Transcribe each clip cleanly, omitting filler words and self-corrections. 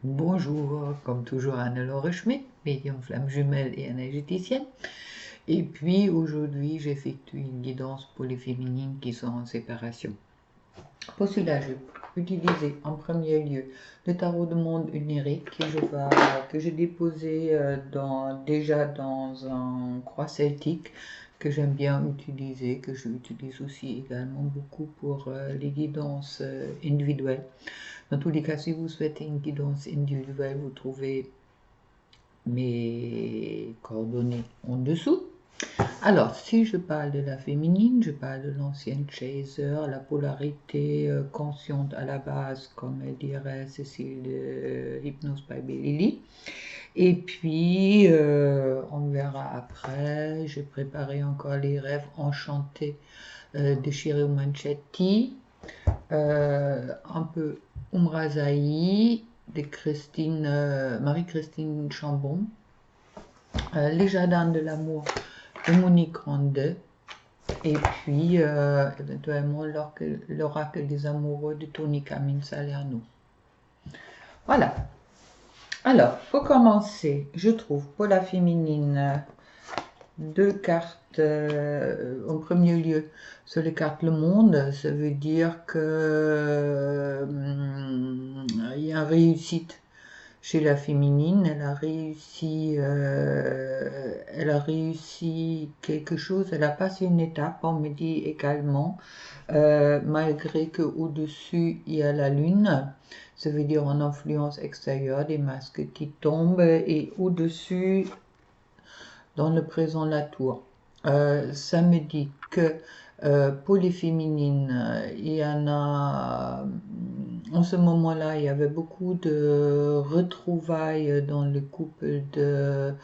Bonjour, comme toujours Anne-Laure Schmidt, médium flamme jumelle et énergéticienne. Et puis aujourd'hui, j'effectue une guidance pour les féminines qui sont en séparation. Pour cela, je vais utiliser en premier lieu le tarot de monde onirique que j'ai déposé déjà dans un croix celtique que j'aime bien utiliser, que j'utilise aussi également beaucoup pour les guidances individuelles. Dans tous les cas, si vous souhaitez une guidance individuelle, vous trouvez mes coordonnées en dessous. Alors, si je parle de la féminine, je parle de l'ancienne chaser, la polarité consciente à la base, comme dirait Cécile Hypnose by Lily. Et puis, on verra après, j'ai préparé encore les rêves enchantés de Shiro Manchetti, un peu Umrazaï de Marie-Christine Chambon, Les Jardins de l'amour de Monique Rondet, et puis éventuellement l'oracle des amoureux de Tony Camille Salerno. Voilà. Alors, pour commencer, je trouve pour la féminine deux cartes en premier lieu sur les cartes Le Monde. Ça veut dire que il y a une réussite chez la féminine. Elle a réussi quelque chose. Elle a passé une étape, on me dit également, malgré que au-dessus il y a la lune. Ça veut dire en influence extérieure, des masques qui tombent, et au-dessus dans le présent la tour. Ça me dit que pour les féminines, il y en a, en ce moment-là, il y avait beaucoup de retrouvailles dans le couple de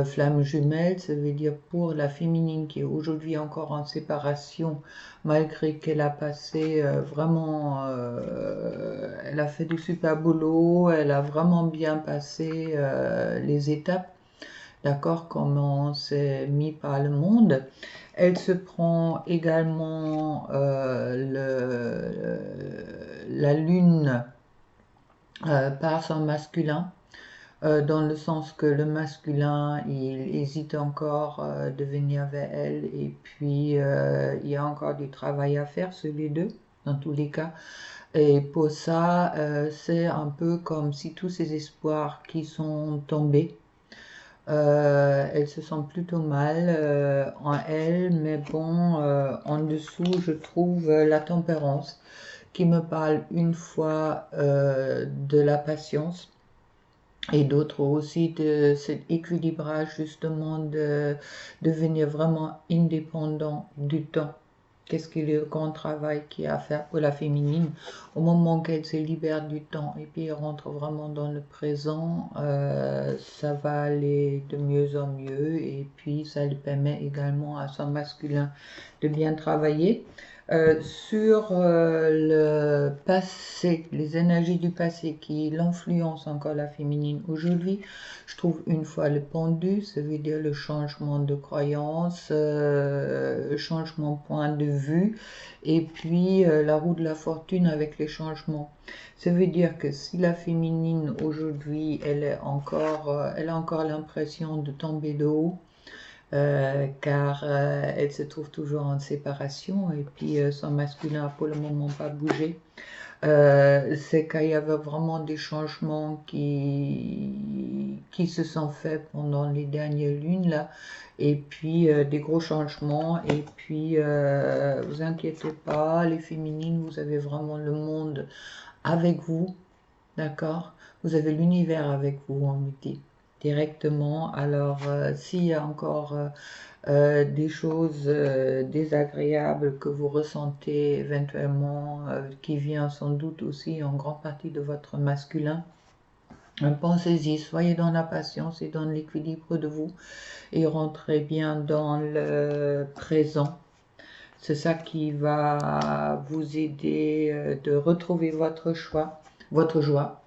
flammes jumelles. Ça veut dire pour la féminine qui est aujourd'hui encore en séparation, malgré qu'elle a passé elle a fait du super boulot, elle a vraiment bien passé les étapes. D'accord, comment c'est mis par le monde. Elle se prend également la lune par son masculin, dans le sens que le masculin, il hésite encore de venir vers elle, et puis il y a encore du travail à faire sur les deux, dans tous les cas. Et pour ça, c'est un peu comme si tous ces espoirs qui sont tombés, elle se sent plutôt mal en elle, mais bon, en dessous, je trouve la tempérance qui me parle une fois de la patience, et d'autres aussi de cet équilibrage justement de devenir vraiment indépendant du temps. Qu'est-ce qui est le grand travail qu'il y a à faire pour la féminine au moment qu'elle se libère du temps et puis rentre vraiment dans le présent, ça va aller de mieux en mieux, et puis ça lui permet également à son masculin de bien travailler. Sur le passé, les énergies du passé qui l'influencent encore la féminine aujourd'hui, je trouve une fois le pendu, ça veut dire le changement de croyance, changement de point de vue, et puis la roue de la fortune avec les changements. Ça veut dire que si la féminine aujourd'hui, elle a encore l'impression de tomber de haut, car elle se trouve toujours en séparation, et puis son masculin n'a pour le moment pas bougé. C'est qu'il y avait vraiment des changements qui se sont faits pendant les dernières lunes là, et puis des gros changements, et puis vous inquiétez pas, les féminines, vous avez vraiment le monde avec vous, d'accord? Vous avez l'univers avec vous, on me dit directement. Alors s'il y a encore des choses désagréables que vous ressentez éventuellement, qui vient sans doute aussi en grande partie de votre masculin, pensez-y, soyez dans la patience et dans l'équilibre de vous, et rentrez bien dans le présent. C'est ça qui va vous aider de retrouver votre joie.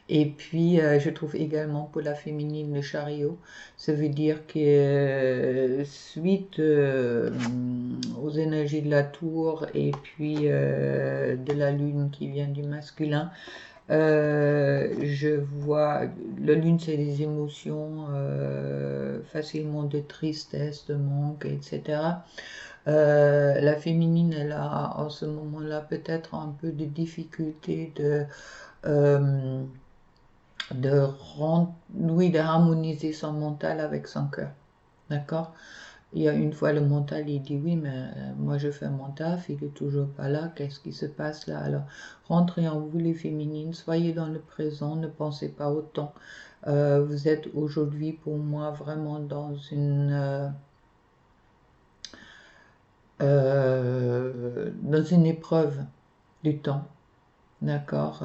Et puis, je trouve également pour la féminine le chariot. Ça veut dire que suite aux énergies de la tour, et puis de la lune qui vient du masculin, Je vois, la lune c'est des émotions, facilement de tristesse, de manque, etc. La féminine, elle a en ce moment-là peut-être un peu de difficulté euh, oui, de harmoniser son mental avec son cœur. D'accord? Il y a une fois le mental, il dit oui, mais moi je fais mon taf, il est toujours pas là, qu'est-ce qui se passe là? Alors, rentrez en vous les féminines, soyez dans le présent, ne pensez pas au temps. Vous êtes aujourd'hui pour moi vraiment dans une épreuve du temps, d'accord,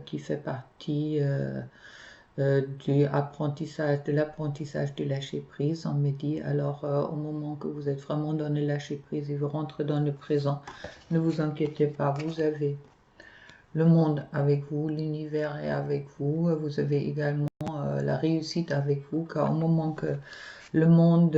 qui fait partie de l'apprentissage du lâcher prise, on me dit. Alors, au moment que vous êtes vraiment dans le lâcher prise et vous rentrez dans le présent, ne vous inquiétez pas, vous avez le monde avec vous, l'univers est avec vous, vous avez également la réussite avec vous, car au moment que le monde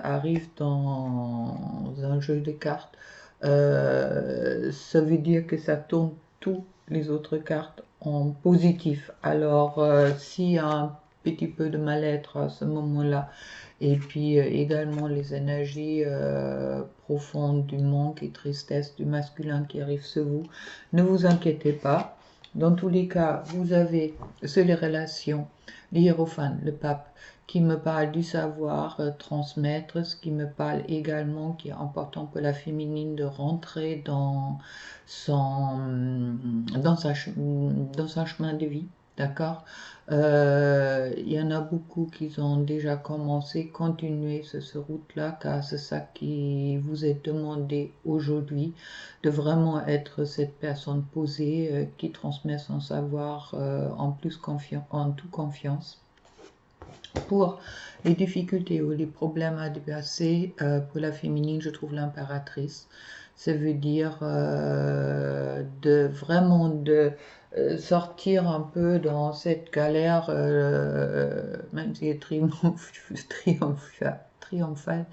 arrive dans un jeu de cartes, ça veut dire que ça tourne toutes les autres cartes en positif. Alors, s'il y a un petit peu de mal-être à ce moment-là, et puis également les énergies profondes du manque et tristesse du masculin qui arrivent sur vous, ne vous inquiétez pas. Dans tous les cas, vous avez sur les relations, l'hiérophane, le pape, qui me parle du savoir transmettre, ce qui me parle également, qui est important pour la féminine, de rentrer dans un chemin de vie, d'accord. Il y en a beaucoup qui ont déjà commencé, continuez sur ce route-là, car c'est ça qui vous est demandé aujourd'hui, de vraiment être cette personne posée qui transmet son savoir en toute confiance. Pour les difficultés ou les problèmes à dépasser, pour la féminine, je trouve l'impératrice. Ça veut dire vraiment de sortir un peu dans cette galère, même si elle triomphale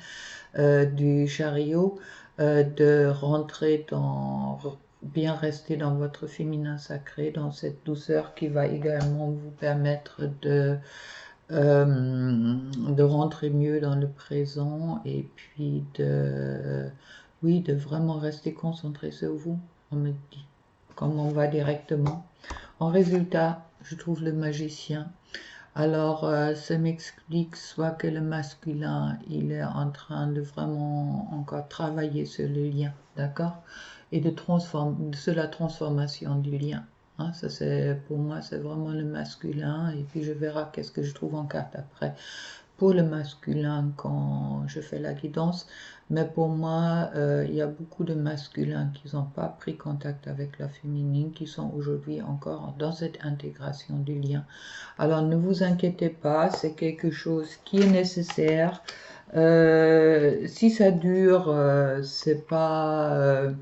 du chariot, de rentrer bien rester dans votre féminin sacré, dans cette douceur qui va également vous permettre de rentrer mieux dans le présent et puis oui, de vraiment rester concentré sur vous, on me dit, comme on va directement. En résultat, je trouve le magicien. Alors, ça m'explique soit que le masculin, il est en train de vraiment encore travailler sur le lien, d'accord? Et sur la transformation du lien. Hein, ça c'est pour moi c'est vraiment le masculin et puis je verrai qu'est-ce que je trouve en carte après pour le masculin quand je fais la guidance, mais pour moi il y a beaucoup de masculins qui n'ont pas pris contact avec la féminine, qui sont aujourd'hui encore dans cette intégration du lien. Alors ne vous inquiétez pas, c'est quelque chose qui est nécessaire. Si ça dure, c'est pas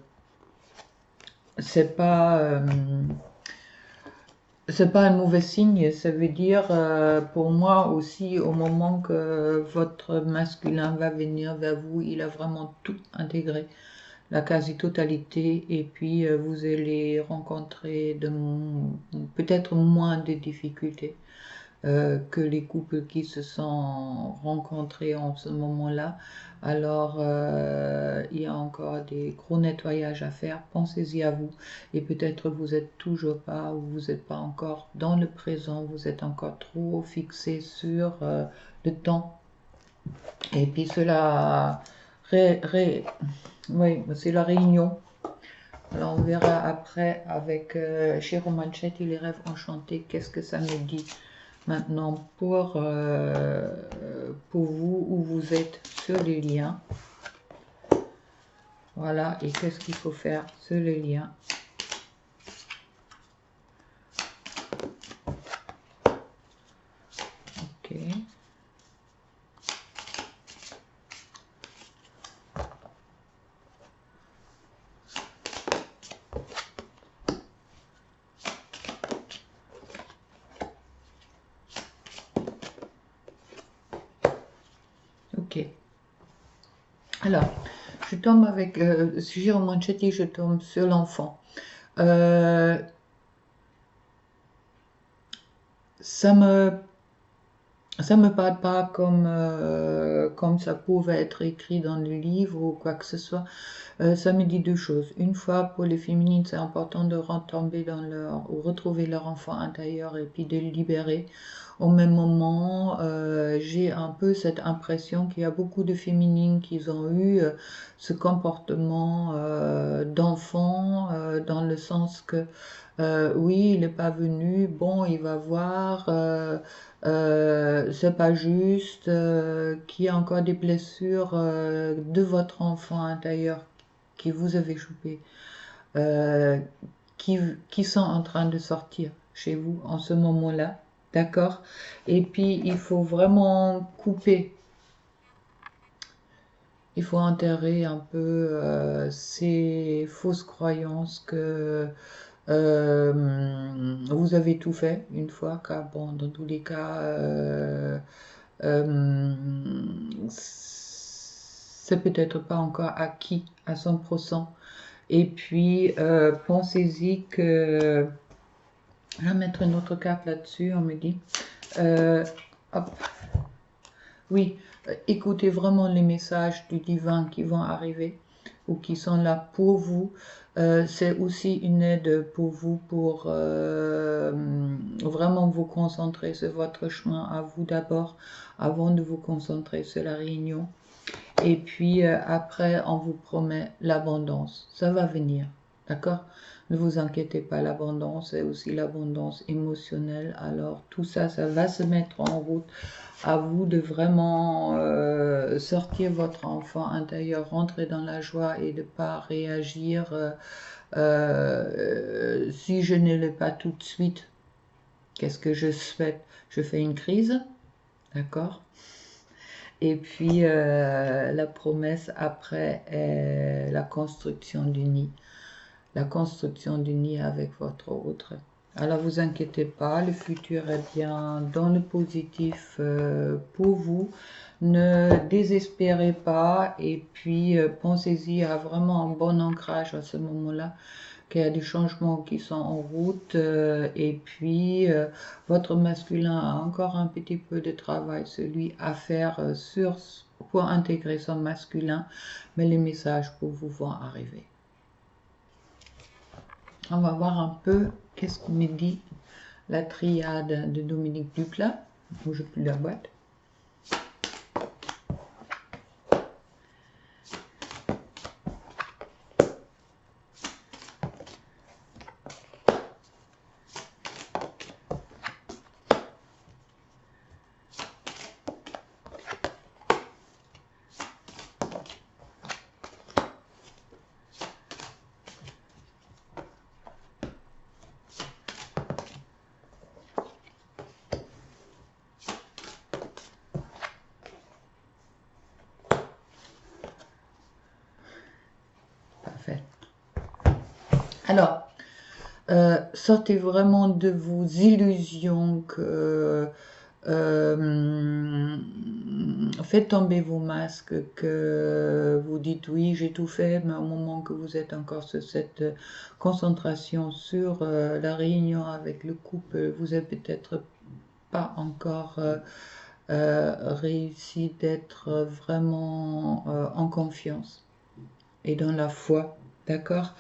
un mauvais signe, ça veut dire pour moi aussi au moment que votre masculin va venir vers vous, il a vraiment tout intégré, la quasi-totalité, et puis vous allez rencontrer peut-être moins de difficultés que les couples qui se sont rencontrés en ce moment-là. Alors, il y a encore des gros nettoyages à faire. Pensez-y à vous. Et peut-être vous n'êtes toujours pas, ou vous n'êtes pas encore dans le présent, vous êtes encore trop fixé sur le temps. Et puis cela, oui, c'est la réunion. Alors on verra après avec chez Romanchetti les rêves enchantés, qu'est-ce que ça me dit. Maintenant, pour vous, où vous êtes sur les liens. Voilà, et qu'est-ce qu'il faut faire sur les liens. Ok. Ok. Alors, je tombe avec Giro Manchetti, je tombe sur l'enfant. ça me parle pas comme ça pouvait être écrit dans le livre ou quoi que ce soit. Ça me dit deux choses. Une fois, pour les féminines, c'est important de retomber dans ou retrouver leur enfant intérieur et puis de le libérer. Au même moment, j'ai un peu cette impression qu'il y a beaucoup de féminines qui ont eu ce comportement d'enfant, dans le sens que oui, il n'est pas venu, bon, il va voir, c'est pas juste, qu'il y a encore des blessures de votre enfant intérieur qui vous avez chopé, euh, qui sont en train de sortir chez vous en ce moment-là, d'accord? Et puis, il faut vraiment couper, il faut enterrer un peu ces fausses croyances que vous avez tout fait une fois, car bon, dans tous les cas, euh, c'est peut-être pas encore acquis à 100%. Et puis, pensez-y que... Je vais mettre une autre carte là-dessus, on me dit. Hop. Oui, écoutez vraiment les messages du divin qui vont arriver ou qui sont là pour vous. C'est aussi une aide pour vous pour vraiment vous concentrer sur votre chemin à vous d'abord, avant de vous concentrer sur la réunion. Et puis après, on vous promet l'abondance. Ça va venir, d'accord? Ne vous inquiétez pas, l'abondance est aussi l'abondance émotionnelle. Alors tout ça, ça va se mettre en route. À vous de vraiment sortir votre enfant intérieur, rentrer dans la joie et de ne pas réagir. Si je ne l'ai pas tout de suite, qu'est-ce que je souhaite? Je fais une crise, d'accord? Et puis la promesse après est la construction du nid. La construction du nid avec votre autre. Alors vous inquiétez pas, le futur est bien dans le positif pour vous. Ne désespérez pas et puis pensez-y à vraiment un bon ancrage à ce moment-là, qu'il y a des changements qui sont en route et puis votre masculin a encore un petit peu de travail, celui à faire pour intégrer son masculin, mais les messages pour vous vont arriver. On va voir un peu qu'est-ce que me dit la triade de Dominique Duplat. Bouge plus la boîte. Parfait. Alors, sortez vraiment de vos illusions que faites tomber vos masques, que vous dites oui j'ai tout fait, mais au moment que vous êtes encore sur cette concentration sur la réunion avec le couple, vous n'avez peut-être pas encore réussi d'être vraiment en confiance et dans la foi, d'accord?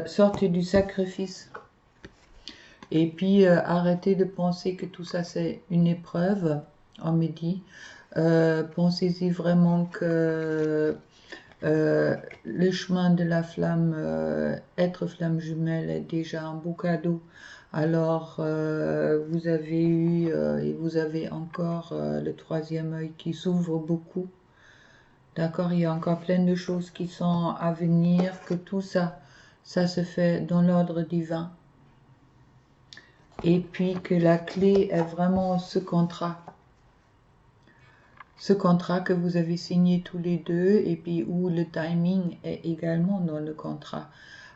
Sortez du sacrifice. Et puis, arrêtez de penser que tout ça, c'est une épreuve, on me dit. Pensez-y vraiment que le chemin de la flamme, être flamme jumelle, est déjà un beau cadeau. Alors, vous avez eu et vous avez encore le troisième œil qui s'ouvre beaucoup. D'accord, il y a encore plein de choses qui sont à venir, que tout ça, ça se fait dans l'ordre divin. Et puis que la clé est vraiment ce contrat que vous avez signé tous les deux, et puis où le timing est également dans le contrat.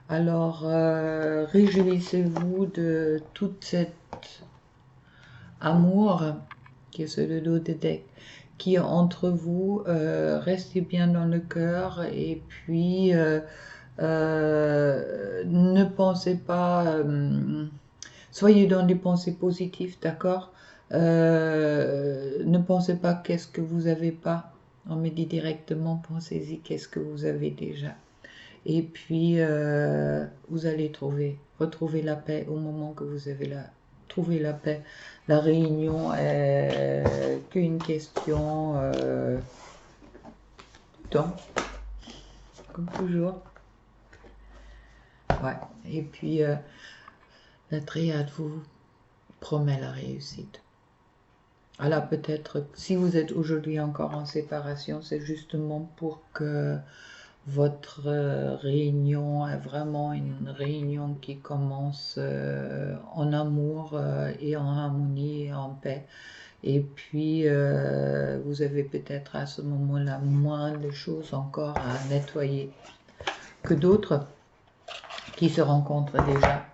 Alors, réjouissez-vous de tout cet amour qui est sur le dos de deck, qui est entre vous. Restez bien dans le cœur et puis ne pensez pas... Soyez dans des pensées positives, d'accord? Ne pensez pas qu'est-ce que vous n'avez pas. On me dit directement, pensez-y qu'est-ce que vous avez déjà. Et puis, vous allez retrouver la paix au moment que vous avez trouvé la paix. La réunion est qu'une question de temps, comme toujours. Ouais. Et puis, la triade vous promet la réussite. Alors peut-être, si vous êtes aujourd'hui encore en séparation, c'est justement pour que votre réunion est vraiment une réunion qui commence en amour et en harmonie et en paix. Et puis, vous avez peut-être à ce moment-là moins de choses encore à nettoyer que d'autres qui se rencontrent déjà.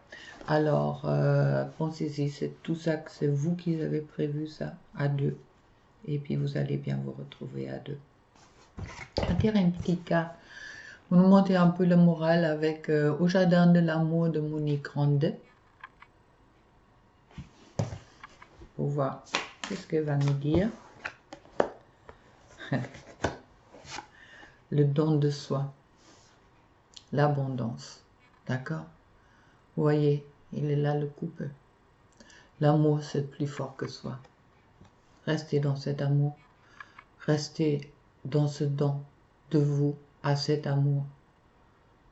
Alors, pensez-y, c'est tout ça, que c'est vous qui avez prévu ça à deux. Et puis, vous allez bien vous retrouver à deux. On tire une petite carte. Vous nous montez un peu le moral avec Au jardin de l'amour de Monique Grande. Pour voir qu'est-ce qu'elle va nous dire. Le don de soi. L'abondance. D'accord? Vous voyez, il est là le couple. L'amour, c'est plus fort que soi. Restez dans cet amour. Restez dans ce don de vous à cet amour.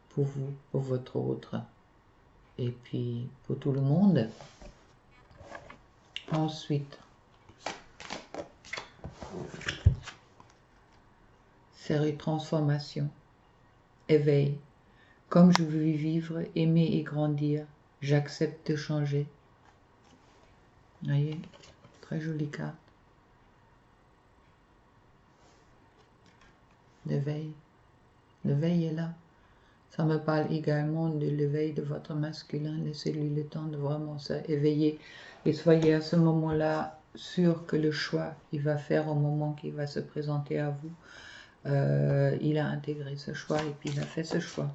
Pour vous, pour votre autre. Et puis, pour tout le monde. Ensuite, série transformation. Éveil. Comme je veux vivre, aimer et grandir, j'accepte de changer. Voyez, très jolie carte. L'éveil. L'éveil est là. Ça me parle également de l'éveil de votre masculin. Laissez-lui le temps de vraiment s'éveiller. Et soyez à ce moment-là sûr que le choix qu'il va faire au moment qu'il va se présenter à vous, il a intégré ce choix et puis il a fait ce choix.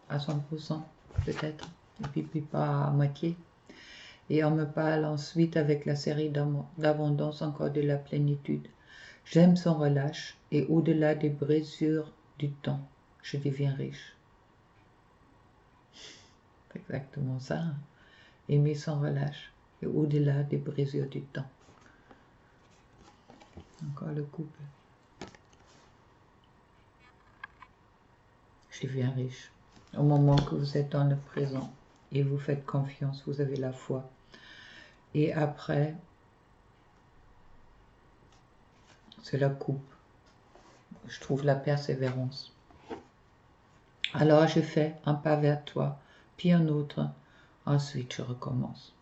À 100% peut-être. Et puis pas à moitié. Et on me parle ensuite avec la série d'abondance encore de la plénitude. J'aime son relâche et au-delà des brisures du temps, je deviens riche. C'est exactement ça. Hein? Aimer sans relâche et au-delà des brisures du temps. Encore le couple. Je deviens riche. Au moment que vous êtes dans le présent et vous faites confiance, vous avez la foi. Et après, c'est la coupe. Je trouve la persévérance. Alors je fais un pas vers toi, puis un autre. Ensuite, je recommence.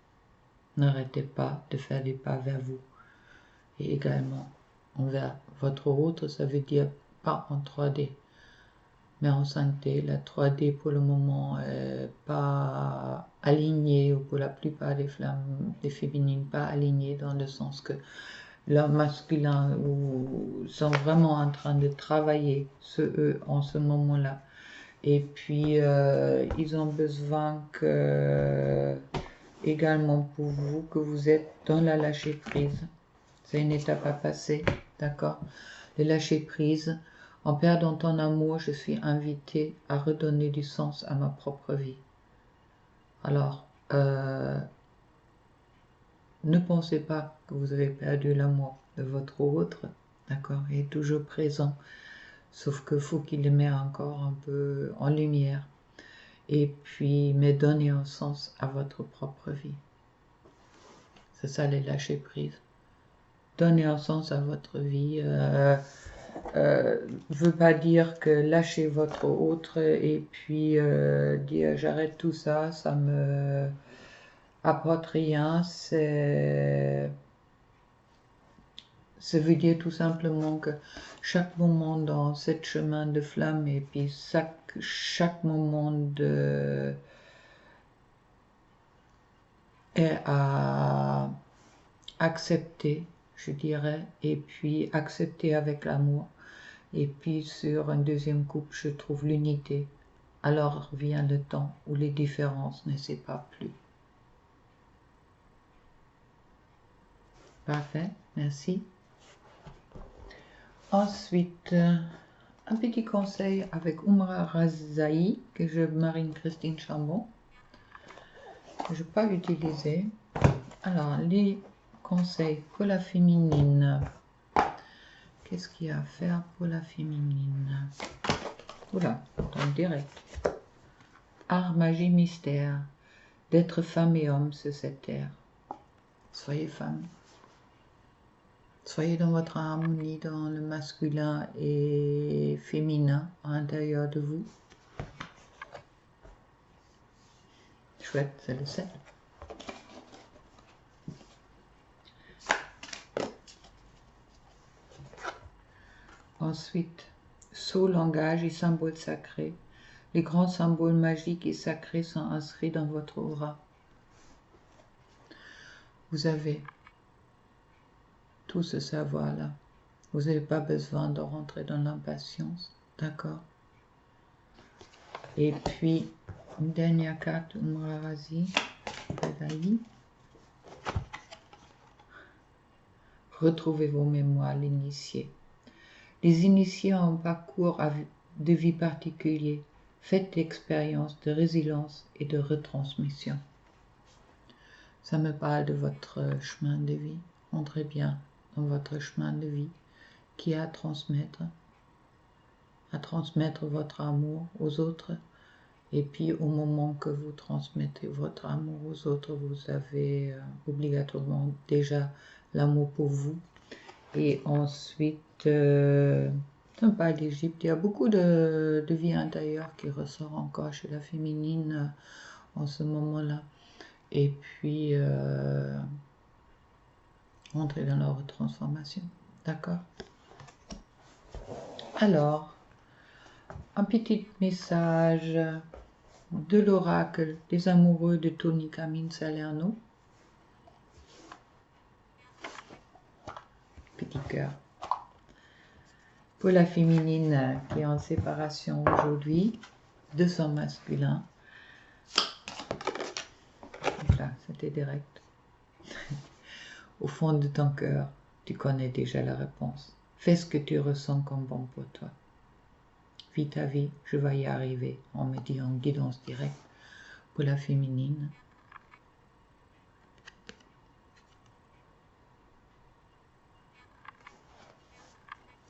N'arrêtez pas de faire des pas vers vous. Et également, envers votre autre, ça veut dire pas en 3D, mais en 5D. La 3D, pour le moment, est pas alignée, ou pour la plupart des flammes, des féminines, pas alignée dans le sens que l'homme masculin sont vraiment en train de travailler eux en ce moment-là. Et puis, ils ont besoin que, également pour vous, que vous êtes dans la lâcher prise. C'est une étape à passer, d'accord? Le lâcher prise. En perdant ton amour, je suis invitée à redonner du sens à ma propre vie. Alors, ne pensez pas que vous avez perdu l'amour de votre autre, d'accord? Il est toujours présent, sauf qu'il faut qu'il le mette encore un peu en lumière. Et puis, mais donnez un sens à votre propre vie. C'est ça, les lâcher prise. Donnez un sens à votre vie. Veut pas dire que lâchez votre autre et puis dire j'arrête tout ça, ça me apporte rien. Ça veut dire tout simplement que chaque moment dans ce chemin de flamme et puis chaque moment est à accepter, je dirais, et puis accepter avec l'amour. Et puis sur un deuxième couple, je trouve l'unité. Alors vient le temps où les différences ne séparent plus. Parfait, merci. Ensuite, un petit conseil avec Umra Razaï que je marine Christine Chambon. Je ne vais pas l'utiliser. Alors, les conseils pour la féminine. Qu'est-ce qu'il y a à faire pour la féminine? Oula, en direct. Art, magie, mystère. D'être femme et homme sur cette terre. Soyez femme. Soyez dans votre harmonie, dans le masculin et féminin à l'intérieur de vous. Chouette, c'est le 7. Ensuite, sceau, langage et symboles sacrés. Les grands symboles magiques et sacrés sont inscrits dans votre aura. Vous avez tout ce savoir-là. Vous n'avez pas besoin de rentrer dans l'impatience. D'accord? Et puis, une dernière carte, Umra Razi. Retrouvez vos mémoires, l'initié. Les initiés ont un parcours de vie particulier. Faites l'expérience de résilience et de retransmission. Ça me parle de votre chemin de vie. Entrez bien dans votre chemin de vie qui est à transmettre votre amour aux autres. Et puis au moment que vous transmettez votre amour aux autres, vous avez obligatoirement déjà l'amour pour vous. Et ensuite, on parle d'Égypte, il y a beaucoup de vie intérieure qui ressort encore chez la féminine en ce moment-là. Et puis, entrer dans leur transformation. D'accord? Alors, un petit message de l'oracle des amoureux de Tony Camille Salerno. Petit cœur. Pour la féminine qui est en séparation aujourd'hui de son masculin. Voilà, c'était direct. Au fond de ton cœur, tu connais déjà la réponse. Fais ce que tu ressens comme bon pour toi. Vis ta vie, je vais y arriver. On me dit en guidance directe pour la féminine.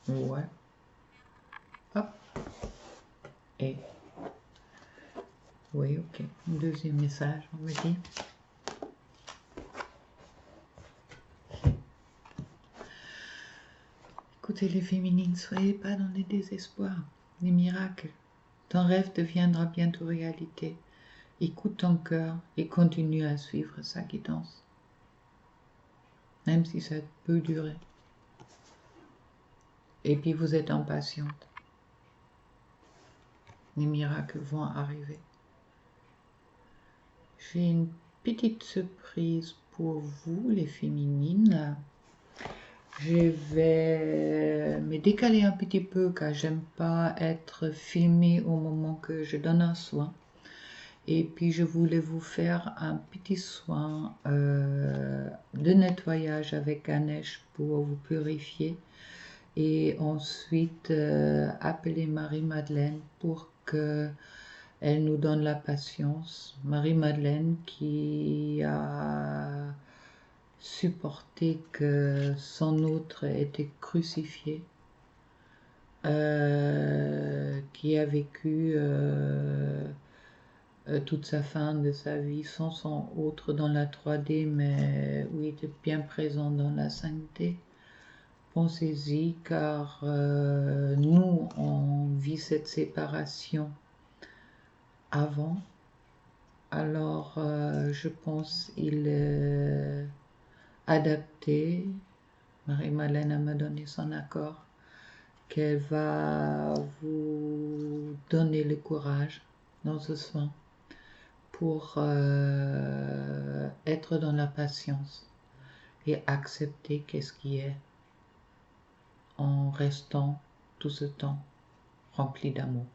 Ouais. Hop. Et. Oui, ok. Deuxième message, on me dit. Écoutez les féminines, soyez pas dans les désespoirs, les miracles. Ton rêve deviendra bientôt réalité. Écoute ton cœur et continue à suivre sa guidance. Même si ça peut durer. Et puis vous êtes impatiente. Les miracles vont arriver. J'ai une petite surprise pour vous, les féminines. Je vais me décaler un petit peu car j'aime pas être filmée au moment que je donne un soin. Et puis je voulais vous faire un petit soin de nettoyage avec Ganesh pour vous purifier. Et ensuite appeler Marie-Madeleine pour qu'elle nous donne la patience. Marie-Madeleine qui a supporté que son autre ait été crucifié, qui a vécu toute sa fin de sa vie sans son autre dans la 3D, mais où il était bien présent dans la 5D. Pensez-y, car nous, on vit cette séparation avant. Alors, je pense qu'il est adapté. Marie-Madeleine m'a donné son accord, qu'elle va vous donner le courage dans ce soin pour être dans la patience et accepter qu'est-ce qui est en restant tout ce temps rempli d'amour.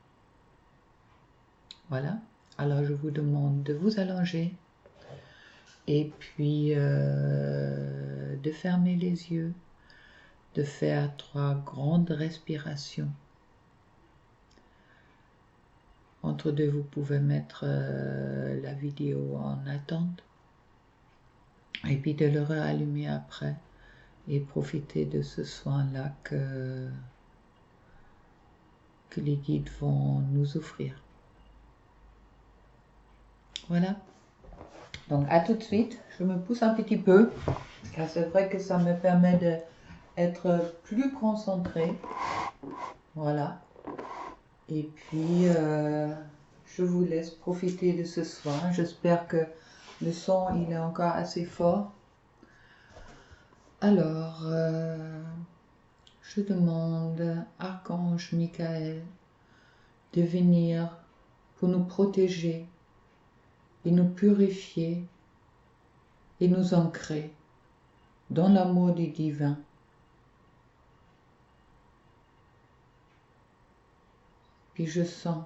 Voilà, alors je vous demande de vous allonger et puis de fermer les yeux, de faire 3 grandes respirations. Entre deux, vous pouvez mettre la vidéo en attente et puis de le rallumer après et profiter de ce soin-là que les guides vont nous offrir. Voilà. Donc à tout de suite. Je me pousse un petit peu car c'est vrai que ça me permet d'être plus concentré. Voilà. Et puis je vous laisse profiter de ce soin. J'espère que le son il est encore assez fort. Alors je demande à Archange Michael de venir pour nous protéger et nous purifier et nous ancrer dans l'amour du divin. Puis je sens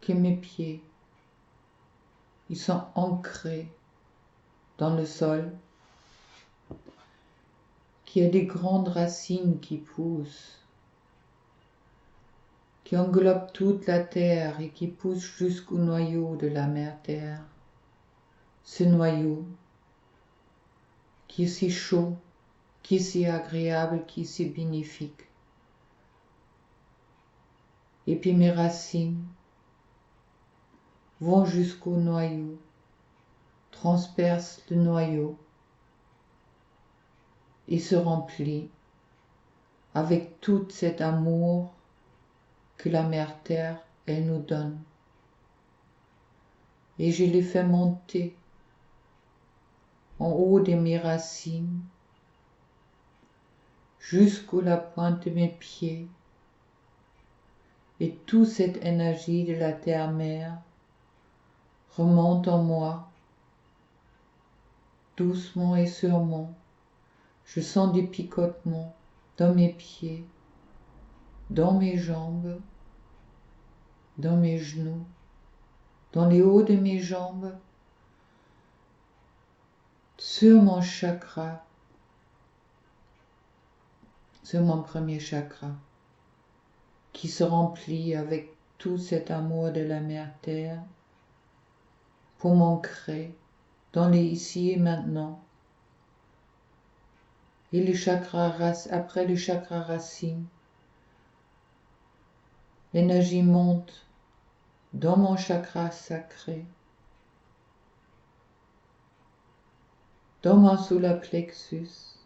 que mes pieds, ils sont ancrés dans le sol, qu'il y a des grandes racines qui poussent, qui englobent toute la terre et qui poussent jusqu'au noyau de la mère Terre. Ce noyau qui est si chaud, qui est si agréable, qui est si bénéfique. Et puis mes racines vont jusqu'au noyau, transpercent le noyau et se remplissent avec tout cet amour que la mère Terre, elle nous donne. Et je les fais monter en haut de mes racines jusqu'à la pointe de mes pieds. Et toute cette énergie de la terre-mère remonte en moi, doucement et sûrement. Je sens des picotements dans mes pieds, dans mes jambes, dans mes genoux, dans les hauts de mes jambes, sur mon chakra, sur mon premier chakra, qui se remplit avec tout cet amour de la mère Terre pour m'ancrer dans les ici et maintenant. Et le chakra, après le chakra racine, l'énergie monte dans mon chakra sacré, dans mon solar plexus,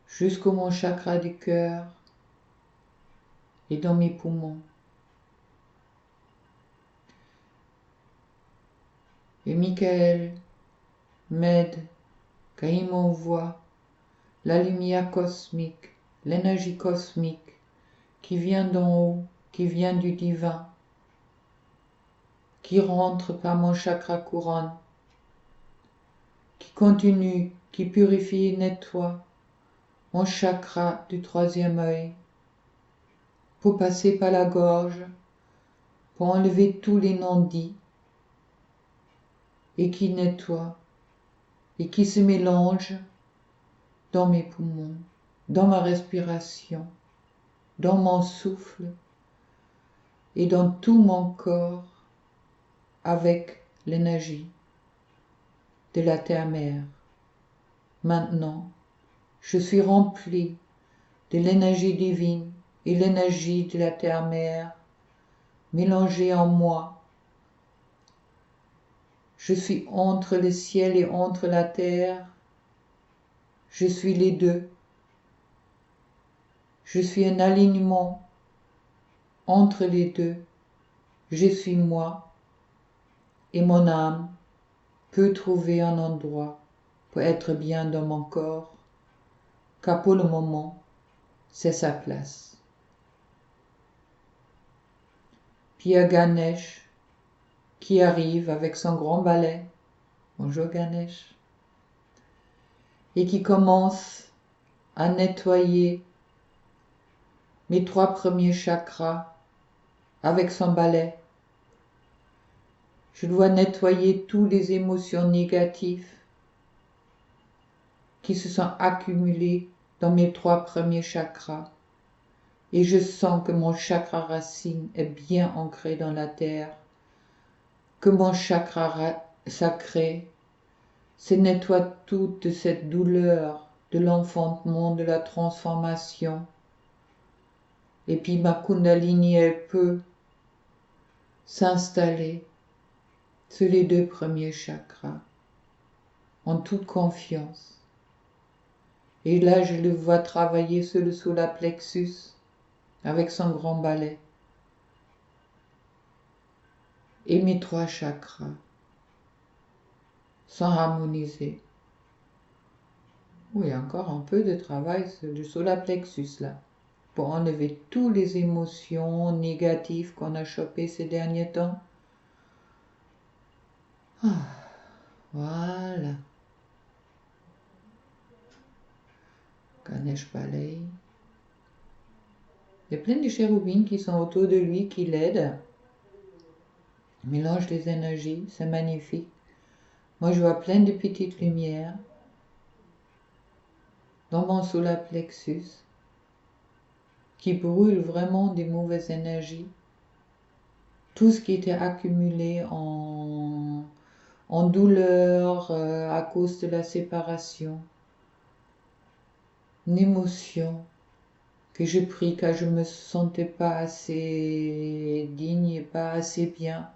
jusqu'au mon chakra du cœur et dans mes poumons. Et Michael m'aide quand il m'envoie la lumière cosmique, l'énergie cosmique qui vient d'en haut, qui vient du divin, qui rentre par mon chakra couronne, qui continue, qui purifie et nettoie mon chakra du troisième œil, pour passer par la gorge, pour enlever tous les non-dits, et qui nettoie, et qui se mélange dans mes poumons, dans ma respiration, dans mon souffle, et dans tout mon corps, avec l'énergie de la terre-mère. Maintenant, je suis rempli de l'énergie divine et l'énergie de la terre-mère mélangées en moi. Je suis entre le ciel et entre la terre. Je suis les deux. Je suis un alignement entre les deux. Je suis moi et mon âme peut trouver un endroit pour être bien dans mon corps, car pour le moment, c'est sa place. Puis il y a Ganesh qui arrive avec son grand balai, bonjour Ganesh, et qui commence à nettoyer mes 3 premiers chakras avec son balai Je dois nettoyer toutes les émotions négatives qui se sont accumulées dans mes 3 premiers chakras. Et je sens que mon chakra racine est bien ancré dans la terre, que mon chakra sacré se nettoie toute cette douleur de l'enfantement, de la transformation. Et puis ma Kundalini, elle peut s'installer sur les 2 premiers chakras, en toute confiance. Et là, je le vois travailler sur le solar plexus avec son grand balai. Et mes 3 chakras sont harmonisés. Oui, encore un peu de travail sur le solar plexus là, pour enlever toutes les émotions négatives qu'on a chopées ces derniers temps. Voilà. Ganesh Balai. Il y a plein de chérubines qui sont autour de lui, qui l'aident. Il mélange les énergies, c'est magnifique. Moi, je vois plein de petites lumières dans mon solar plexus qui brûlent vraiment des mauvaises énergies. Tout ce qui était accumulé en douleur à cause de la séparation, une émotion que je pris car je ne me sentais pas assez digne et pas assez bien.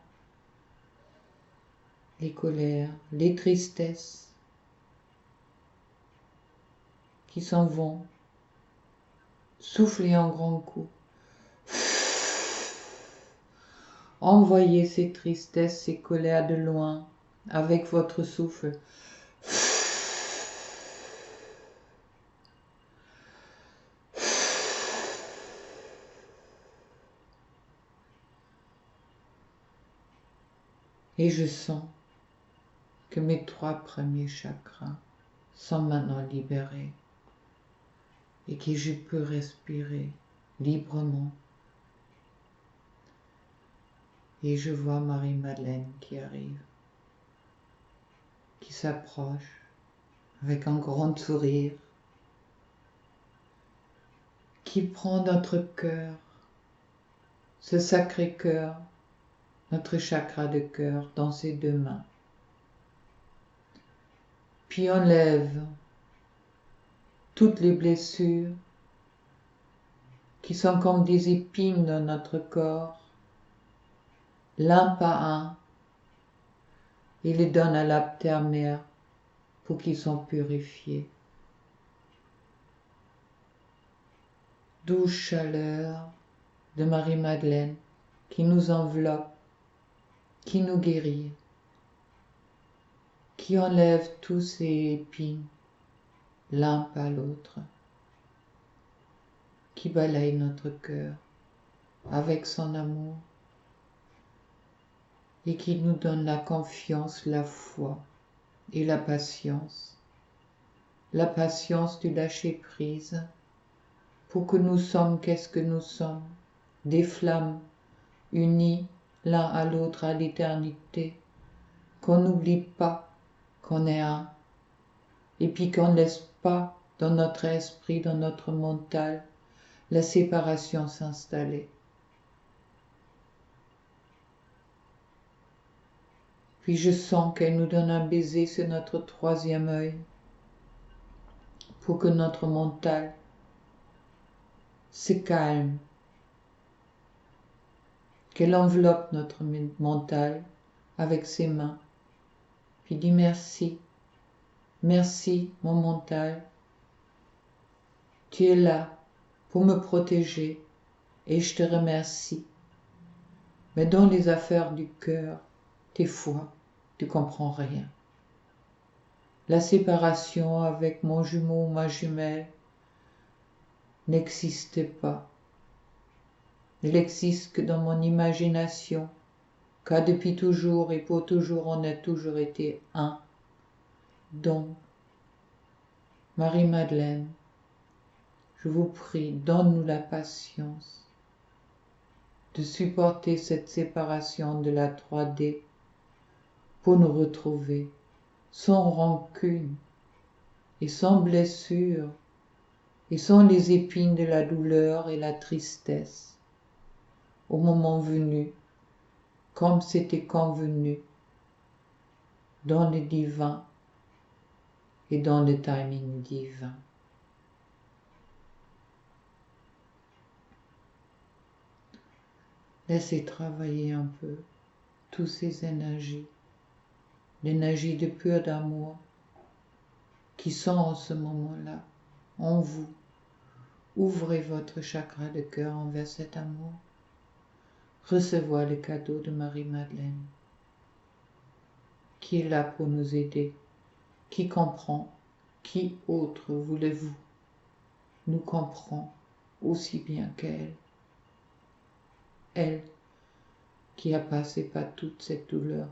Les colères, les tristesses qui s'en vont, souffler en grands coups. Envoyez ces tristesses, ces colères de loin avec votre souffle. Et je sens que mes 3 premiers chakras sont maintenant libérés et que je peux respirer librement. Et je vois Marie-Madeleine qui arrive, qui s'approche avec un grand sourire, qui prend notre cœur, ce sacré cœur, notre chakra de cœur dans ses 2 mains. Puis enlève toutes les blessures qui sont comme des épines dans notre corps, l'un par un, et les donne à la terre-mère pour qu'ils soient purifiés. Douce chaleur de Marie-Madeleine qui nous enveloppe, qui nous guérit, qui enlève tous ces épines l'un par l'autre, qui balaye notre cœur avec son amour et qui nous donne la confiance, la foi et la patience du lâcher-prise pour que nous sommes qu'est-ce que nous sommes, des flammes unies l'un à l'autre à l'éternité, qu'on n'oublie pas qu'on est un, et puis qu'on ne laisse pas dans notre esprit, dans notre mental, la séparation s'installer. Puis je sens qu'elle nous donne un baiser sur notre 3e œil pour que notre mental se calme, qu'elle enveloppe notre mental avec ses mains, puis dit merci, merci mon mental, tu es là pour me protéger et je te remercie. Mais dans les affaires du cœur, des fois, tu comprends rien. La séparation avec mon jumeau ou ma jumelle n'existait pas. Elle n'existe que dans mon imagination, car depuis toujours et pour toujours, on a toujours été un. Donc, Marie-Madeleine, je vous prie, donne-nous la patience de supporter cette séparation de la 3D pour nous retrouver sans rancune et sans blessure et sans les épines de la douleur et la tristesse, au moment venu, comme c'était convenu, dans le divin et dans le timing divin. Laissez travailler un peu toutes ces énergies, l'énergie de pur d'amour qui sont en ce moment-là en vous. Ouvrez votre chakra de cœur envers cet amour. Recevoir le cadeau de Marie-Madeleine, qui est là pour nous aider, qui comprend, qui autre voulez-vous, nous comprend aussi bien qu'elle. Elle qui a passé par toute cette douleur,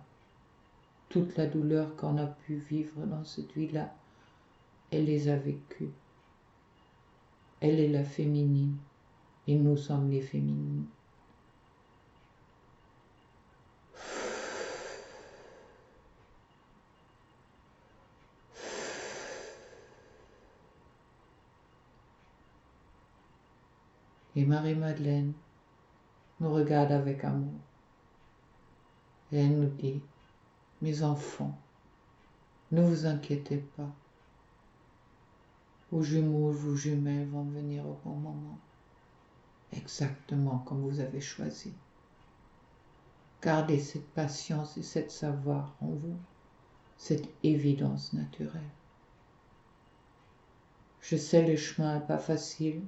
toute la douleur qu'on a pu vivre dans cette vie-là, elle les a vécues. Elle est la féminine et nous sommes les féminines. Et Marie-Madeleine nous regarde avec amour. Et elle nous dit, mes enfants, ne vous inquiétez pas. Vos jumeaux, vos jumelles vont venir au bon moment, exactement comme vous avez choisi. Gardez cette patience et cette savoir en vous, cette évidence naturelle. Je sais le chemin n'est pas facile,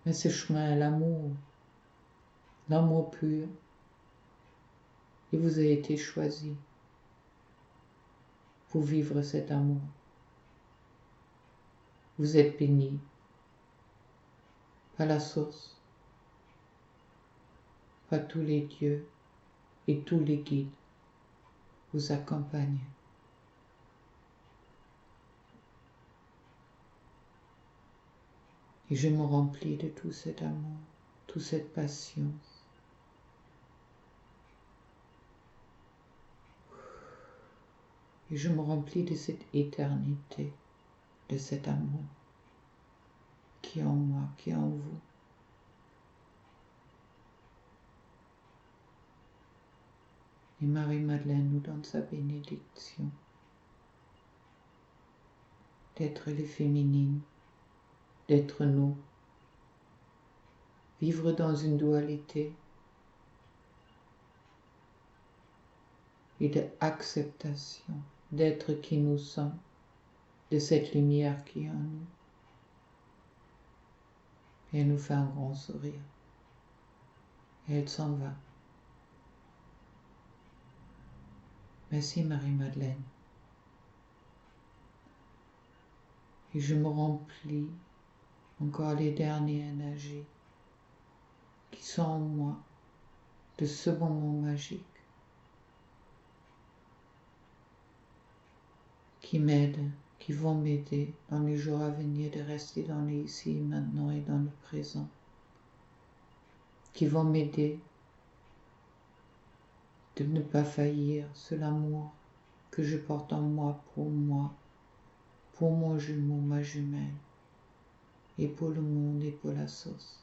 mais ce chemin est l'amour pur. Et vous avez été choisi pour vivre cet amour. Vous êtes bénis par la source, par tous les dieux et tous les guides vous accompagnent. Et je me remplis de tout cet amour, toute cette patience. Et je me remplis de cette éternité, de cet amour qui est en moi, qui est en vous. Et Marie-Madeleine nous donne sa bénédiction d'être les féminines, d'être nous, vivre dans une dualité et d'acceptation d'être qui nous sommes, de cette lumière qui est en nous. Et elle nous fait un grand sourire. Et elle s'en va. Merci Marie-Madeleine. Et je me remplis encore les dernières énergies qui sont en moi de ce moment magique qui m'aident, qui vont m'aider dans les jours à venir de rester dans le ici, maintenant et dans le présent, qui vont m'aider de ne pas faillir sur l'amour que je porte en moi, pour mon jumeau, ma jumelle, et pour le monde et pour la sauce.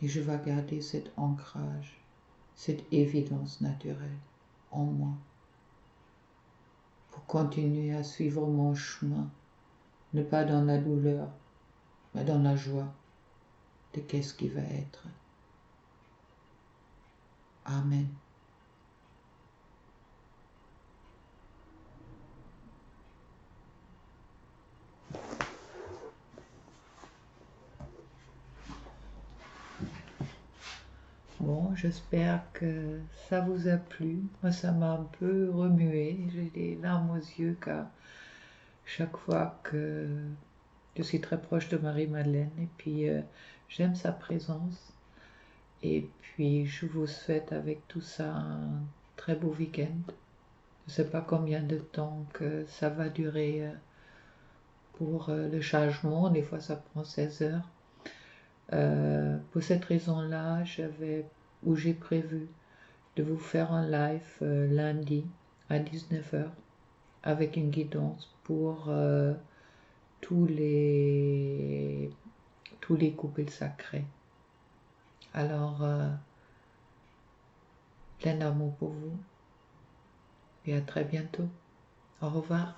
Et je vais garder cet ancrage, cette évidence naturelle en moi, pour continuer à suivre mon chemin, ne pas dans la douleur, mais dans la joie de qu'est-ce qui va être. Amen. Bon, j'espère que ça vous a plu. Moi, ça m'a un peu remué. J'ai des larmes aux yeux car chaque fois que je suis très proche de Marie-Madeleine et puis j'aime sa présence. Et puis je vous souhaite avec tout ça un très beau week-end. Je ne sais pas combien de temps que ça va durer pour le chargement. Des fois, ça prend 16 heures. Pour cette raison-là, j'ai prévu de vous faire un live lundi à 19 h avec une guidance pour tous les couples sacrés. Alors, plein d'amour pour vous et à très bientôt. Au revoir.